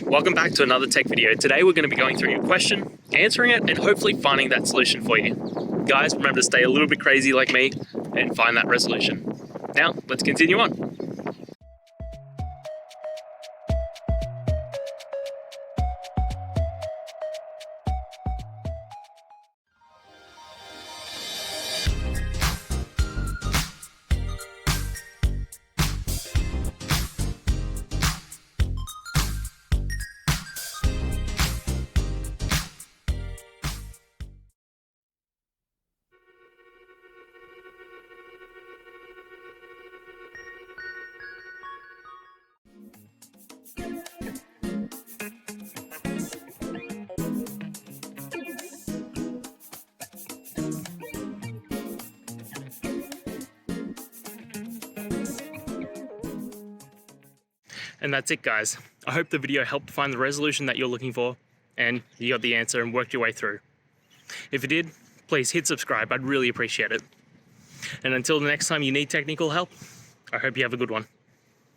Welcome back to another tech video. Today we're going to be going through your question, answering it, and hopefully finding that solution for you. Guys, remember to stay a little bit crazy like me and find that resolution. Now, let's continue on. And that's it, guys. I hope the video helped find the resolution that you're looking for and you got the answer and worked your way through. If it did, please hit subscribe. I'd really appreciate it. And until the next time you need technical help, I hope you have a good one.